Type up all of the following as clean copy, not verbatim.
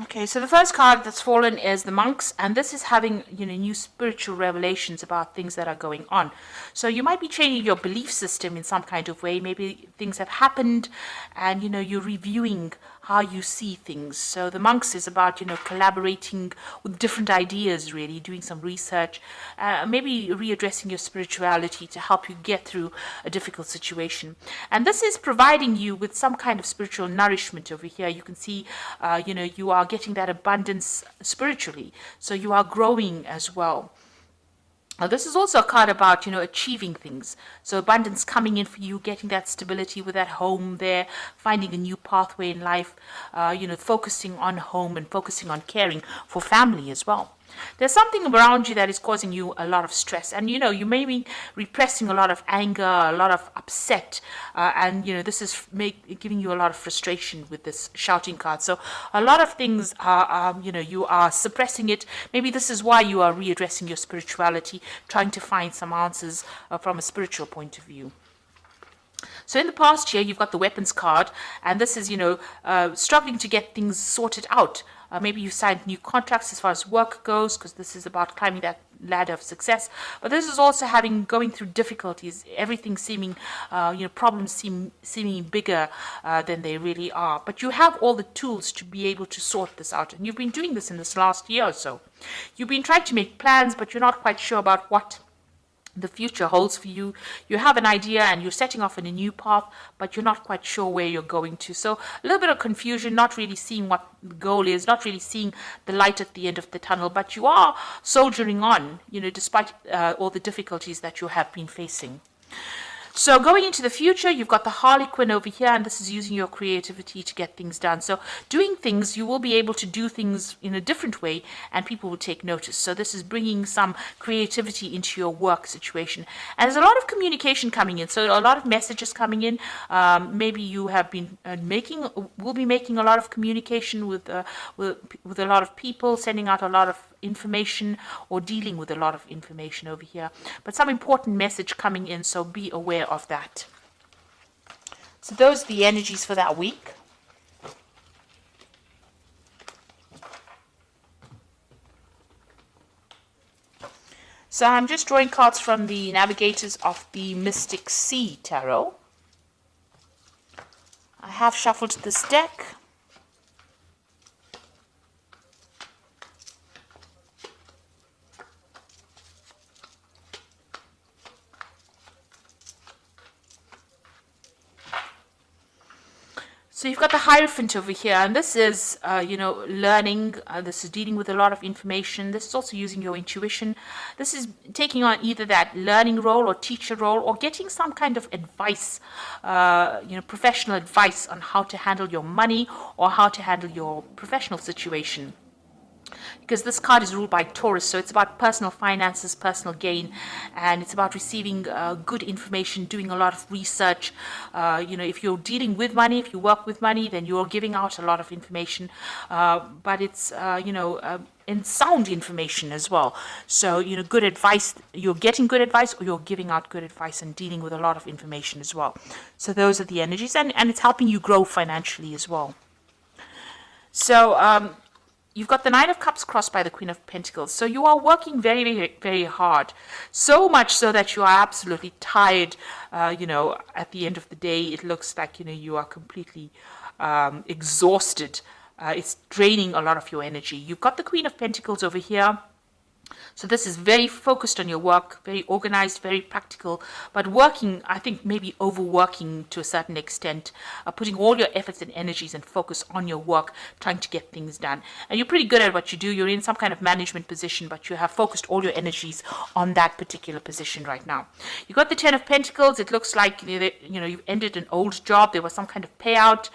Okay, so the first card that's fallen is the monks, and this is having new spiritual revelations about things that are going on. So you might be changing your belief system in some kind of way. Maybe things have happened, and you're reviewing how you see things. So the monks is about collaborating with different ideas, really doing some research, maybe readdressing your spirituality to help you get through a difficult situation. And this is providing you with some kind of spiritual nourishment over here. You can see, you are getting that abundance spiritually. So you are growing as well. Now, this is also a card about, achieving things. So abundance coming in for you, getting that stability with that home there, finding a new pathway in life, focusing on home and focusing on caring for family as well. There's something around you that is causing you a lot of stress, and you may be repressing a lot of anger, a lot of upset, and this is giving you a lot of frustration with this shouting card. So a lot of things are, you are suppressing it. Maybe this is why you are readdressing your spirituality, trying to find some answers from a spiritual point of view. So in the past year, you've got the weapons card, and this is, struggling to get things sorted out. Maybe you signed new contracts as far as work goes, because this is about climbing that ladder of success. But this is also going through difficulties, everything seeming, problems seeming bigger than they really are. But you have all the tools to be able to sort this out. And you've been doing this in this last year or so. You've been trying to make plans, but you're not quite sure about what the future holds for you. You have an idea and you're setting off on a new path, but you're not quite sure where you're going to. So a little bit of confusion, not really seeing what the goal is, not really seeing the light at the end of the tunnel, but you are soldiering on, despite all the difficulties that you have been facing. So going into the future, you've got the Harlequin over here, and this is using your creativity to get things done. So doing things, you will be able to do things in a different way, and people will take notice. So this is bringing some creativity into your work situation. And there's a lot of communication coming in, so a lot of messages coming in. Maybe you have been will be making a lot of communication with a lot of people, sending out a lot of information or dealing with a lot of information over here, but some important message coming in, so be aware of that. So those are the energies for that week. So I'm just drawing cards from the Navigators of the Mystic Sea Tarot. I have shuffled this deck. So you've got the Hierophant over here, and this is, learning. This is dealing with a lot of information. This is also using your intuition. This is taking on either that learning role or teacher role, or getting some kind of advice, professional advice on how to handle your money or how to handle your professional situation. Because this card is ruled by Taurus, so it's about personal finances, personal gain, and it's about receiving good information, doing a lot of research. If you're dealing with money, if you work with money, then you're giving out a lot of information, but it's, and sound information as well. So, good advice, you're getting good advice, or you're giving out good advice and dealing with a lot of information as well. So those are the energies, and it's helping you grow financially as well. So, you've got the Nine of Cups crossed by the Queen of Pentacles. So you are working very, very, very hard. So much so that you are absolutely tired. At the end of the day, it looks like, you are completely exhausted. It's draining a lot of your energy. You've got the Queen of Pentacles over here. So this is very focused on your work, very organized, very practical, but working, I think maybe overworking to a certain extent, putting all your efforts and energies and focus on your work, trying to get things done. And you're pretty good at what you do. You're in some kind of management position, but you have focused all your energies on that particular position right now. You've got the Ten of Pentacles. It looks like, you've ended an old job. There was some kind of payout.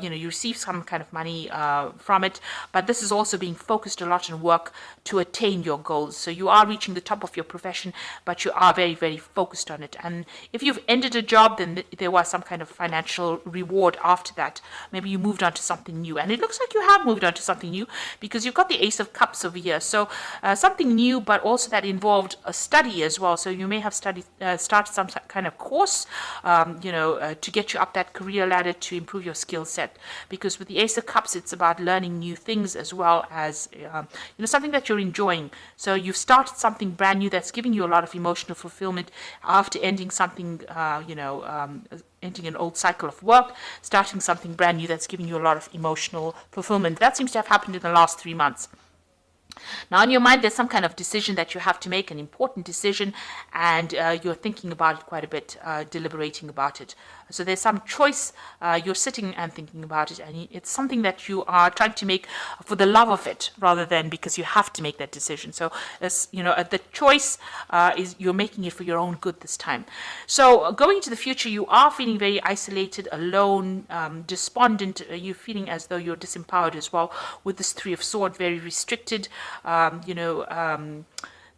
You received some kind of money from it, but this is also being focused a lot on work to attain your goals. So you are reaching the top of your profession, but you are very, very focused on it. And if you've ended a job, then there was some kind of financial reward after that. Maybe you moved on to something new. And it looks like you have moved on to something new because you've got the Ace of Cups over here. So something new, but also that involved a study as well. So you may have started some kind of course, to get you up that career ladder to improve your skill set. Because with the Ace of Cups, it's about learning new things as well as something that you're enjoying. So you've started something brand new that's giving you a lot of emotional fulfillment after ending something, ending an old cycle of work, starting something brand new that's giving you a lot of emotional fulfillment. That seems to have happened in the last 3 months. Now, in your mind, there's some kind of decision that you have to make, an important decision, and you're thinking about it quite a bit, deliberating about it. So there's some choice, you're sitting and thinking about it, and it's something that you are trying to make for the love of it, rather than because you have to make that decision. So, the choice is you're making it for your own good this time. So going into the future, you are feeling very isolated, alone, despondent. You're feeling as though you're disempowered as well with this Three of Swords, very restricted.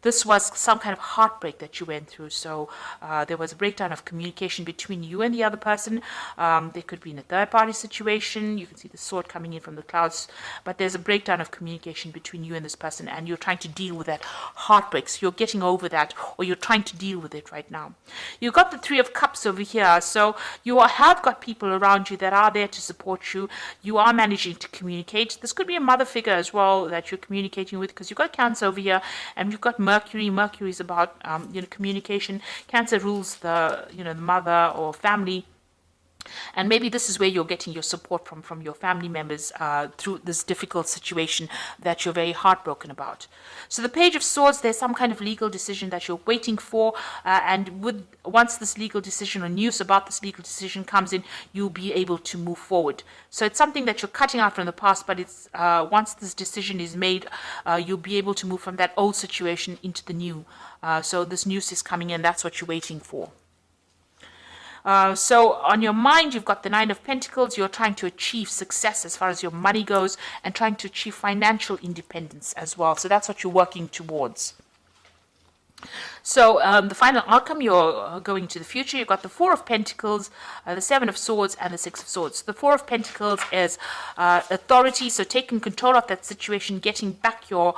This was some kind of heartbreak that you went through. So there was a breakdown of communication between you and the other person. There could be in a third-party situation. You can see the sword coming in from the clouds. But there's a breakdown of communication between you and this person, and you're trying to deal with that heartbreak. So you're getting over that, or you're trying to deal with it right now. You've got the Three of Cups over here. So you have got people around you that are there to support you. You are managing to communicate. This could be a mother figure as well that you're communicating with, because you've got Cancer over here, and you've got Mercury. Mercury is about communication. Cancer rules the the mother or family. And maybe this is where you're getting your support from your family members through this difficult situation that you're very heartbroken about. So the Page of Swords, there's some kind of legal decision that you're waiting for, and once this legal decision or news about this legal decision comes in, you'll be able to move forward. So it's something that you're cutting out from the past, but it's once this decision is made, you'll be able to move from that old situation into the new. So this news is coming in, that's what you're waiting for. So on your mind, you've got the Nine of Pentacles. You're trying to achieve success as far as your money goes, and trying to achieve financial independence as well. So that's what you're working towards. So the final outcome, you're going to the future. You've got the Four of Pentacles, the Seven of Swords, and the Six of Swords. The Four of Pentacles is authority, so taking control of that situation, getting back your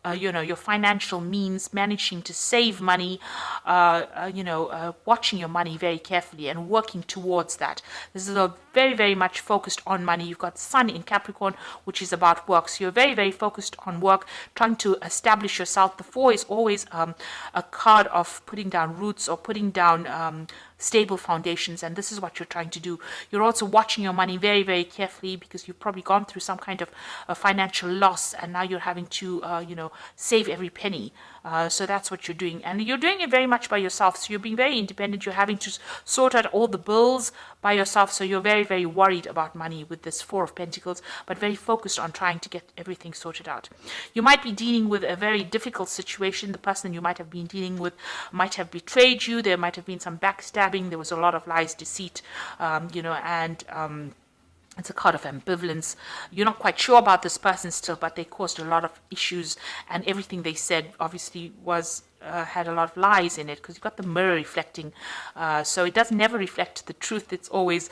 your financial means, managing to save money, watching your money very carefully and working towards that. This is a very, very much focused on money. You've got Sun in Capricorn, which is about work. So you're very, very focused on work, trying to establish yourself. The Four is always a card of putting down roots or putting down stable foundations, and this is what you're trying to do. You're also watching your money very, very carefully, because you've probably gone through some kind of financial loss, and now you're having to save every penny. So that's what you're doing, and you're doing it very much by yourself. So you're being very independent. You're having to sort out all the bills by yourself. So you're very, very worried about money with this Four of Pentacles, but very focused on trying to get everything sorted out. You might be dealing with a very difficult situation. The person you might have been dealing with might have betrayed you. There might have been some backstabbing. There was a lot of lies, deceit, it's a card of ambivalence. You're not quite sure about this person still, but they caused a lot of issues, and everything they said obviously was had a lot of lies in it, because you've got the mirror reflecting. So it does never reflect the truth. It's always,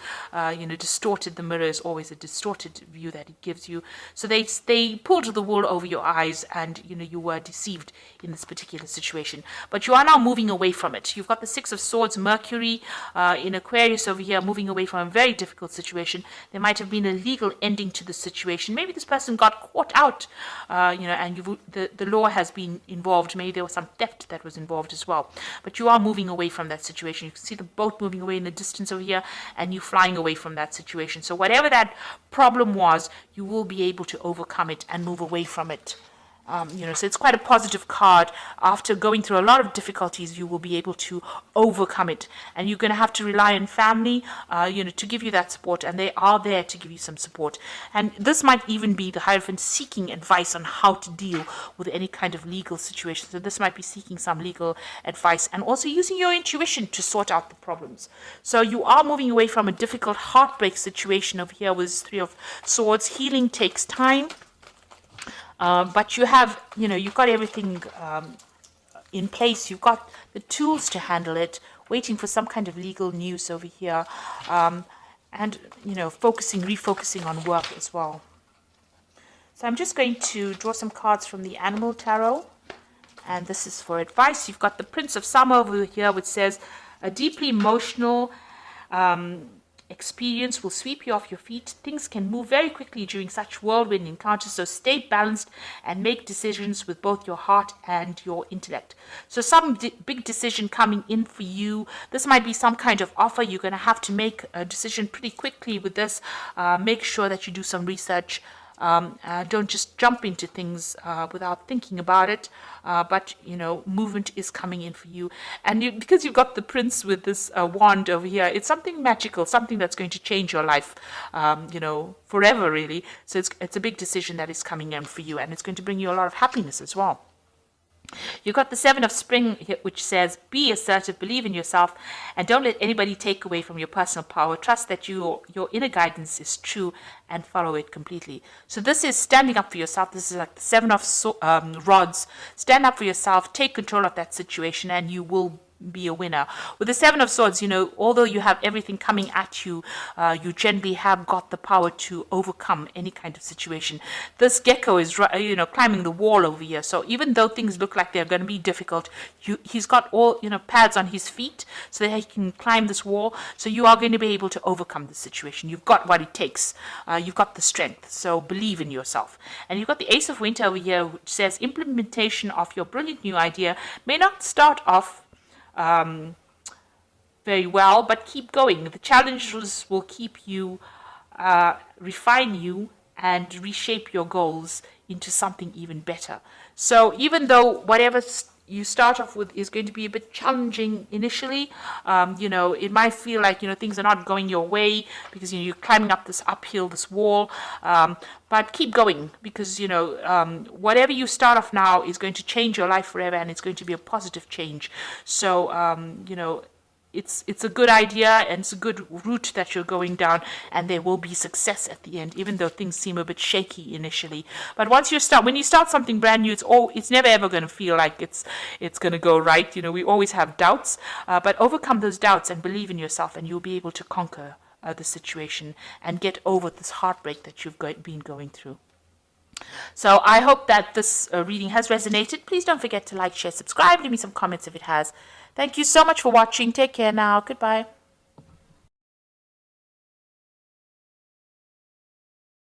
distorted. The mirror is always a distorted view that it gives you. So they pulled the wool over your eyes, and you were deceived in this particular situation. But you are now moving away from it. You've got the Six of Swords, Mercury in Aquarius over here, moving away from a very difficult situation. There might have been a legal ending to the situation. Maybe this person got caught out, and the law has been involved. Maybe there was some theft that was involved as well. But you are moving away from that situation. You can see the boat moving away in the distance over here, and you flying away from that situation. So whatever that problem was, you will be able to overcome it and move away from it. So it's quite a positive card. After going through a lot of difficulties, you will be able to overcome it. And you're going to have to rely on family, to give you that support. And they are there to give you some support. And this might even be the Hierophant seeking advice on how to deal with any kind of legal situation. So this might be seeking some legal advice, and also using your intuition to sort out the problems. So you are moving away from a difficult heartbreak situation over here with Three of Swords. Healing takes time. But you have, you've got everything in place. You've got the tools to handle it, waiting for some kind of legal news over here, and, refocusing on work as well. So I'm just going to draw some cards from the Animal Tarot, and this is for advice. You've got the Prince of Summer over here, which says, a deeply emotional experience will sweep you off your feet. Things can move very quickly during such whirlwind encounters, so stay balanced and make decisions with both your heart and your intellect. So some big decision coming in for you. This might be some kind of offer. You're going to have to make a decision pretty quickly with this. Make sure that you do some research. Don't just jump into things without thinking about it. But movement is coming in for you, and because you've got the Prince with this wand over here, it's something magical, something that's going to change your life, forever, really. So it's a big decision that is coming in for you, and it's going to bring you a lot of happiness as well. You've got the Seven of Spring here, which says, be assertive, believe in yourself, and don't let anybody take away from your personal power. Trust that your inner guidance is true and follow it completely. So this is standing up for yourself. This is like the Seven of Rods. Stand up for yourself, take control of that situation, and you will be a winner. With the Seven of Swords, although you have everything coming at you, you generally have got the power to overcome any kind of situation. This gecko is, climbing the wall over here. So even though things look like they're going to be difficult, he's got all, pads on his feet so that he can climb this wall. So you are going to be able to overcome the situation. You've got what it takes. You've got the strength. So believe in yourself. And you've got the Ace of Winter over here, which says implementation of your brilliant new idea may not start off very well, but keep going. The challenges will keep you, refine you, and reshape your goals into something even better. So even though whatever you start off with is going to be a bit challenging initially, it might feel like, things are not going your way because, you're climbing up this uphill, this wall, but keep going because, whatever you start off now is going to change your life forever, and it's going to be a positive change. So, it's a good idea, and it's a good route that you're going down, and there will be success at the end, even though things seem a bit shaky initially. But when you start something brand new, it's never ever going to feel like it's going to go right. We always have doubts, but overcome those doubts and believe in yourself, and you'll be able to conquer the situation and get over this heartbreak that you've been going through. So I hope that this reading has resonated. Please don't forget to like, share, subscribe. Leave me some comments if it has. Thank you so much for watching. Take care now. Goodbye.